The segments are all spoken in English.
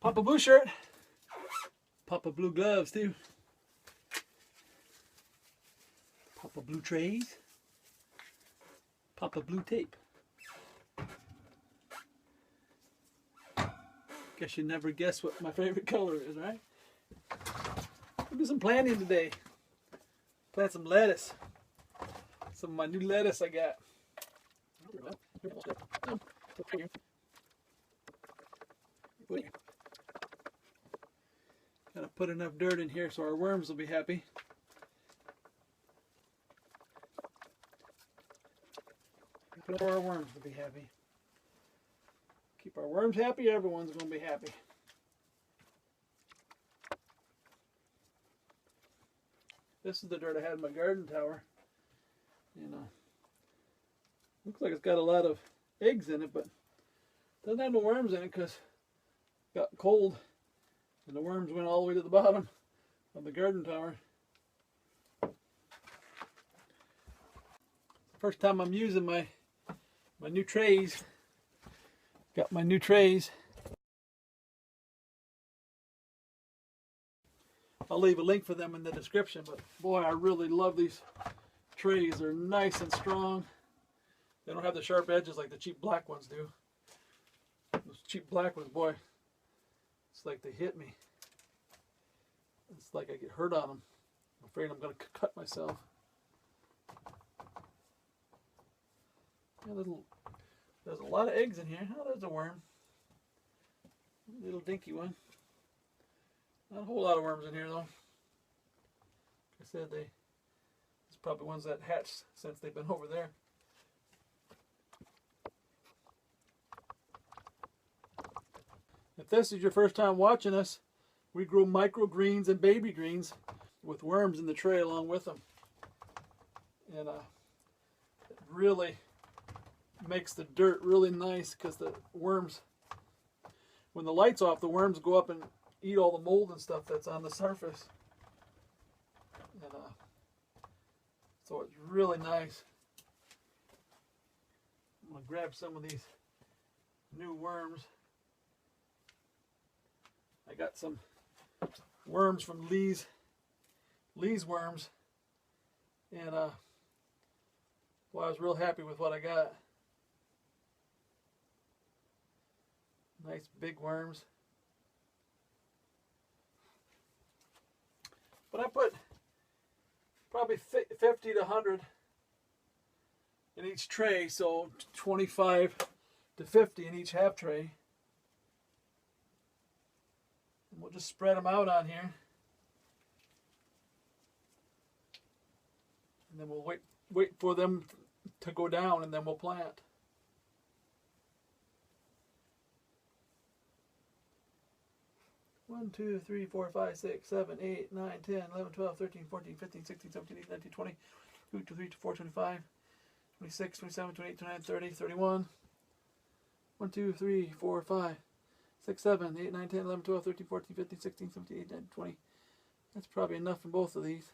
Papa Blue shirt. Papa Blue gloves too. Papa Blue trays. Papa Blue tape. Guess you never guess what my favorite color is, right? We'll do some planting today. Plant some lettuce. Some of my new lettuce I got. Gotta put enough dirt in here so our worms will be happy. For our worms to be happy. Keep our worms happy, everyone's going to be happy. This is the dirt I had in my garden tower. Looks like it's got a lot of eggs in it, but doesn't have no worms in it because it got cold and the worms went all the way to the bottom of the garden tower. First time I'm using my new trays. Got my new trays. I'll leave a link for them in the description, but boy, I really love these trays. They're nice and strong. They don't have the sharp edges like the cheap black ones do. Those cheap black ones, boy, it's like they hit me. It's like I get hurt on them. I'm afraid I'm going to cut myself. Yeah, there's a lot of eggs in here. Oh, there's a worm. Little dinky one. Not a whole lot of worms in here, though. Like I said, it's probably ones that hatched since they've been over there. If this is your first time watching us, we grow microgreens and baby greens with worms in the tray along with them. And it really makes the dirt really nice because the worms, when the light's off, the worms go up and eat all the mold and stuff that's on the surface. And so it's really nice. I'm going to grab some of these new worms. I got some worms from Lee's Worms, and well, I was real happy with what I got. Nice big worms. But I put probably 50 to 100 in each tray, so 25 to 50 in each half tray. And we'll just spread them out on here. And then we'll wait for them to go down, and then we'll plant. One, 2, 3, 4, 5, 6, 7, 8, 9, 10, 11, 12, 13, 14, 15, 16, 17, 18, 19, 20, 22, 23, 24, 25, 26, 27, 28, 29, 30, 31. 1, 2, 3, 4, 5, 6, 7, 8, 9, 10, 11, 12, 13, 14, 15, 16, 17, 18, 19, 20. That's probably enough in both of these.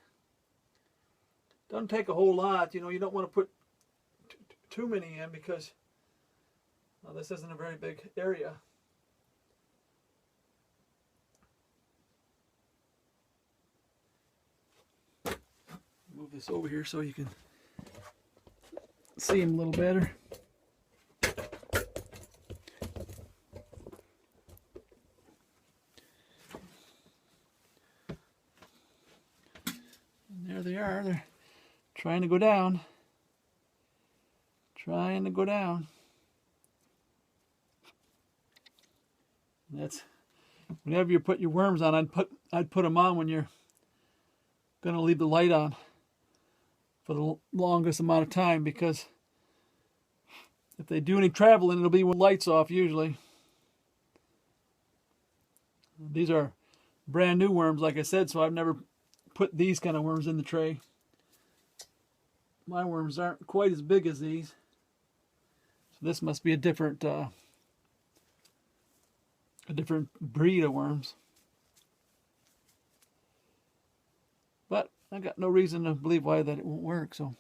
Doesn't take a whole lot. You don't want to put too many in because this isn't a very big area. Move this over here so you can see them a little better. And there they are. They're trying to go down. Trying to go down. And that's whenever you put your worms on, I'd put them on when you're going to leave the light on for the longest amount of time, because if they do any traveling, it'll be when the light's off usually. These are brand new worms, like I said, so I've never put these kind of worms in the tray. My worms aren't quite as big as these. So this must be a different breed of worms. But I got no reason to believe why that it won't work, so.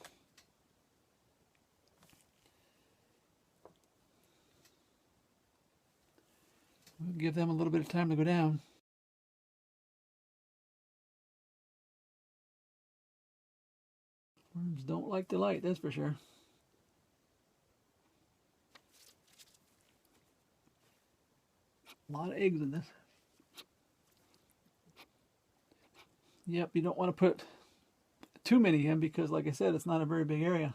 We'll Give them a little bit of time to go down. Worms don't like the light, that's for sure. A lot of eggs in this. Yep, you don't want to put too many in because, like I said, it's not a very big area.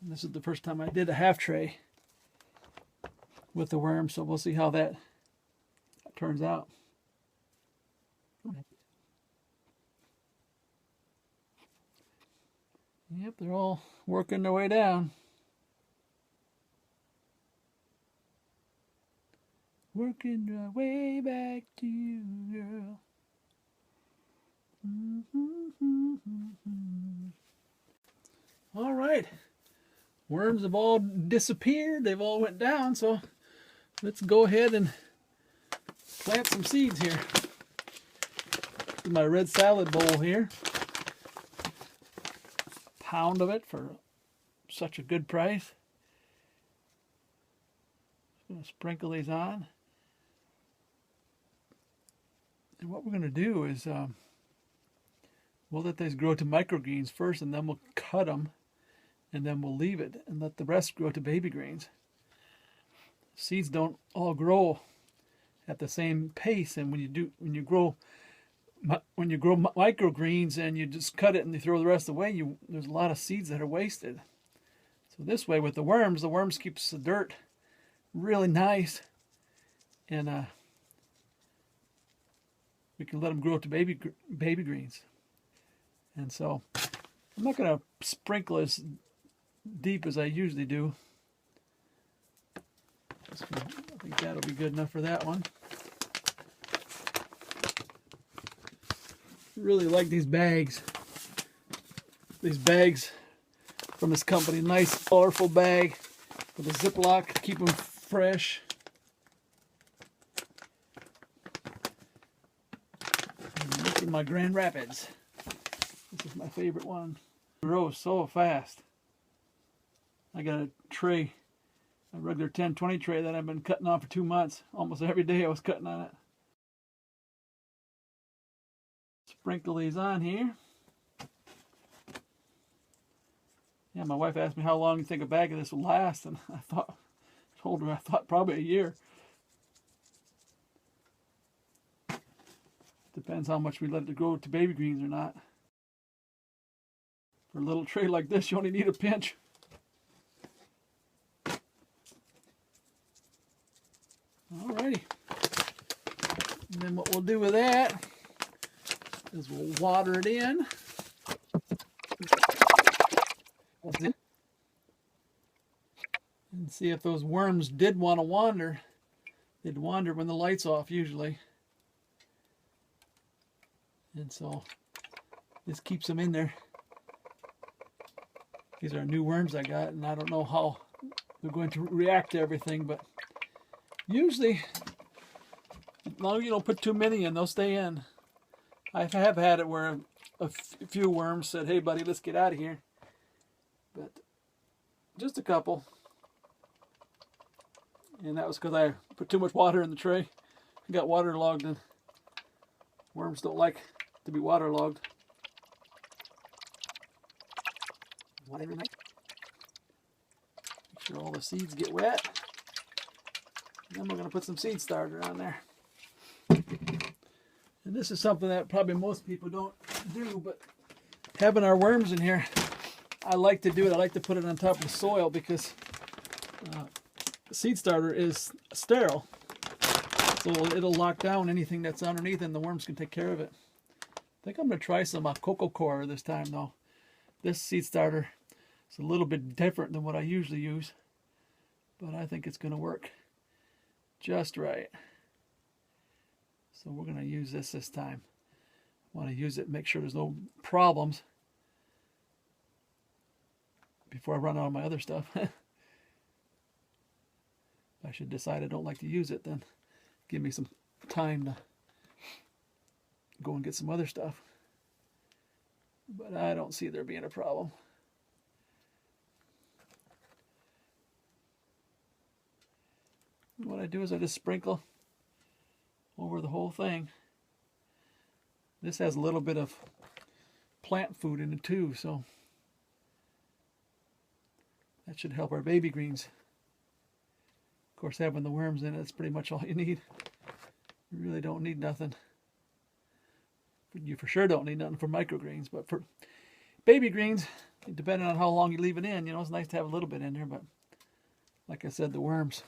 And this is the first time I did a half tray with the worm, so we'll see how that turns out. Yep, they're all working their way down. Working their way back to you, girl. All right. Worms have all disappeared. They've all went down, so let's go ahead and plant some seeds here. This is my red salad bowl here. Pound of it for such a good price. Just going to sprinkle these on. And what we're going to do is we'll let these grow to microgreens first, and then we'll cut them, and then we'll leave it and let the rest grow to baby greens. Seeds don't all grow at the same pace, and when you grow microgreens and you just cut it and you throw the rest away, there's a lot of seeds that are wasted. So this way with the worms keeps the dirt really nice, and we can let them grow to baby greens. And so I'm not going to sprinkle as deep as I usually do. I think that'll be good enough for that one. Really like these bags. These bags from this company. Nice, colorful bag with a Ziploc to keep them fresh. And look at my Grand Rapids. This is my favorite one. It grows so fast. I got a tray, a regular 10-20 tray that I've been cutting on for 2 months. Almost every day I was cutting on it. Sprinkle these on here. Yeah, my wife asked me how long you think a bag of this will last, and I told her I thought probably a year. Depends how much we let it grow to baby greens or not. For a little tray like this, you only need a pinch. Alrighty. And then what we'll do with that is we'll water it in. And see if those worms did want to wander. They'd wander when the light's off usually. And so this keeps them in there. These are new worms I got, and I don't know how they're going to react to everything, but usually, as long as you don't put too many in, they'll stay in. I have had it where a few worms said, "Hey buddy, let's get out of here." But just a couple. And that was because I put too much water in the tray. I got waterlogged, and worms don't like to be waterlogged. Whatever, make sure all the seeds get wet. And then we're going to put some seed starter on there. And this is something that probably most people don't do, but having our worms in here, I like to do it. I like to put it on top of the soil because the seed starter is sterile. So it'll lock down anything that's underneath, and the worms can take care of it. I think I'm going to try some cocoa coir this time, though. This seed starter is a little bit different than what I usually use, but I think it's going to work just right. So we're going to use this time. I want to use it, make sure there's no problems before I run out of my other stuff. If I should decide I don't like to use it, then give me some time to go and get some other stuff. But I don't see there being a problem. What I do is I just sprinkle over the whole thing. This has a little bit of plant food in it too, so that should help our baby greens. Of course, having the worms in it, that's pretty much all you need. You really don't need nothing. You for sure don't need nothing for microgreens, but for baby greens, depending on how long you leave it in, it's nice to have a little bit in there, but like I said, the worms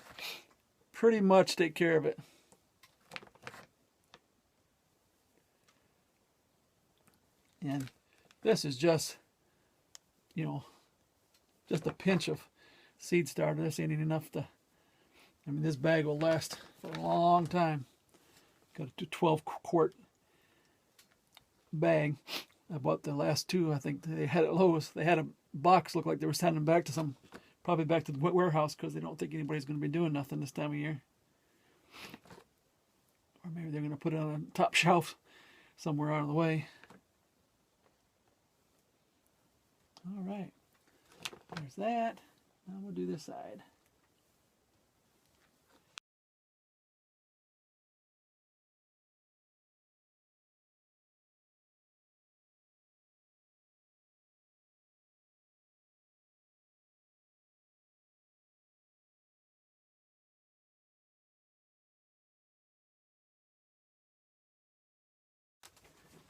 pretty much take care of it. And this is just, just a pinch of seed starter. This ain't enough to, this bag will last for a long time. Got a 12-quart bag. I bought the last two. I think they had at Lowe's. They had a box, looked like they were sending them back to probably back to the warehouse because they don't think anybody's going to be doing nothing this time of year. Or maybe they're going to put it on a top shelf somewhere out of the way. All right, there's that. Now we'll do this side.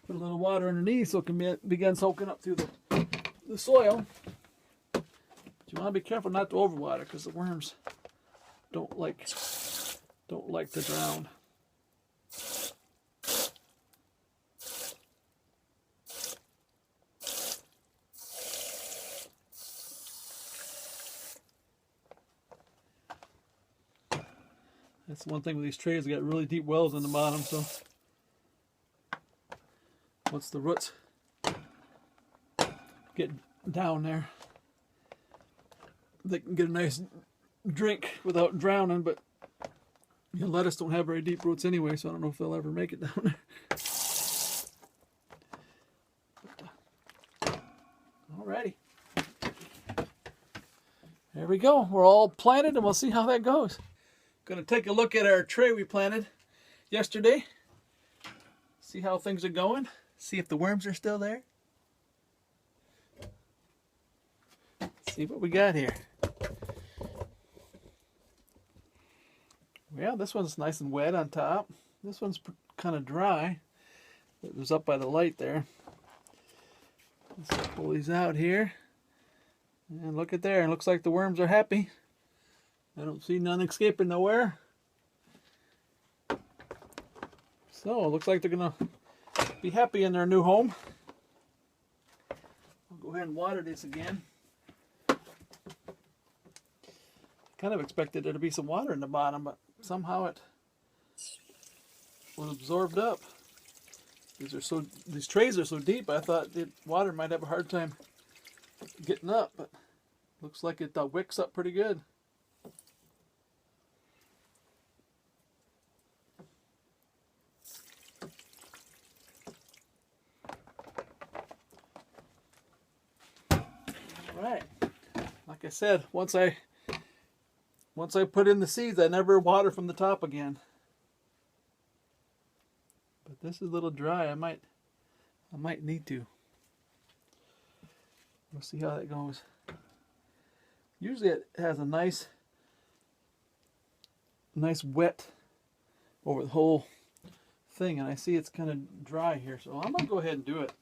Put a little water underneath so it can begin soaking up through the soil. But you want to be careful not to overwater because the worms don't like to drown. That's one thing with these trays, they got really deep wells in the bottom, so once the roots get down there, they can get a nice drink without drowning, but lettuce don't have very deep roots anyway, so I don't know if they'll ever make it down there. Alrighty. There we go. We're all planted and we'll see how that goes. Going to take a look at our tray we planted yesterday. See how things are going. See if the worms are still there. See what we got here. Yeah, this one's nice and wet on top. This one's kind of dry. It was up by the light there. Let's pull these out here. And look at there. It looks like the worms are happy. I don't see none escaping nowhere. So it looks like they're going to be happy in their new home. I'll go ahead and water this again. Kind of expected there to be some water in the bottom, but somehow it was absorbed up. These trays are so deep, I thought the water might have a hard time getting up, but looks like it wicks up pretty good. Alright, like I said, once I put in the seeds, I never water from the top again. But this is a little dry. I might need to. We'll see how that goes. Usually it has a nice wet over the whole thing, and I see it's kind of dry here, so I'm gonna go ahead and do it.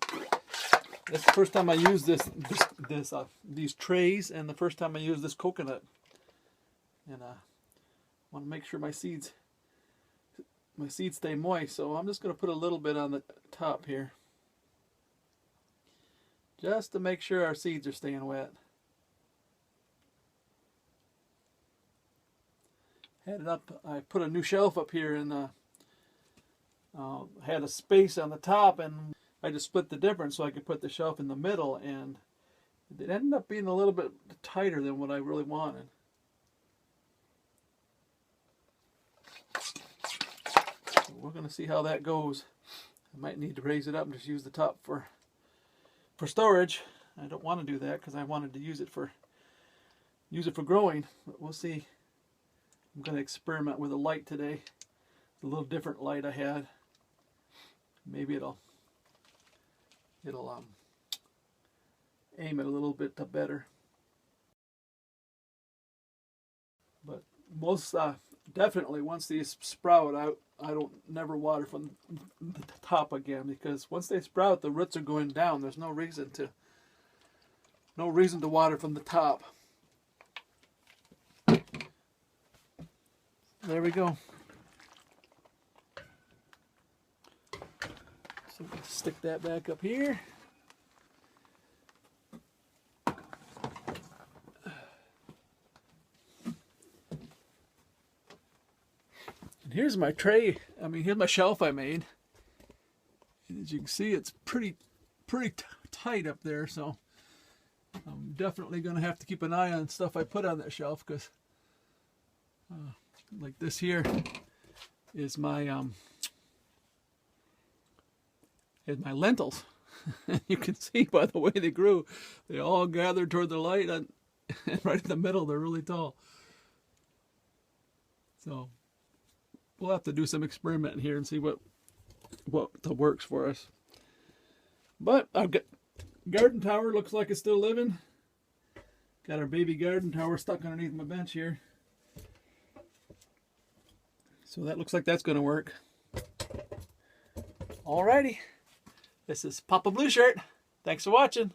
That's the first time I use these trays, and the first time I use this coconut. And I want to make sure my seeds stay moist, so I'm just going to put a little bit on the top here, just to make sure our seeds are staying wet. Had it up. I put a new shelf up here, and had a space on the top, and I just split the difference so I could put the shelf in the middle, and it ended up being a little bit tighter than what I really wanted. So we're going to see how that goes. I might need to raise it up and just use the top for storage. I don't want to do that because I wanted to use it for growing, but we'll see. I'm going to experiment with a light today. the little different light I had. Maybe it'll aim it a little bit better. But most definitely once these sprout, I don't never water from the top again, because once they sprout, the roots are going down. There's no reason to water from the top. There we go. So we'll stick that back up here. And here's my tray. I mean, here's my shelf I made. And as you can see, it's pretty tight up there, so I'm definitely going to have to keep an eye on stuff I put on that shelf, because like this here is my lentils. You can see by the way they grew, they all gathered toward the light, and right in the middle they're really tall. So we'll have to do some experimenting here and see what works for us. But I've got garden tower, looks like it's still living. Got our baby garden tower stuck underneath my bench here. So that looks like that's going to work. Alrighty. This is Papa Blue Shirt. Thanks for watching.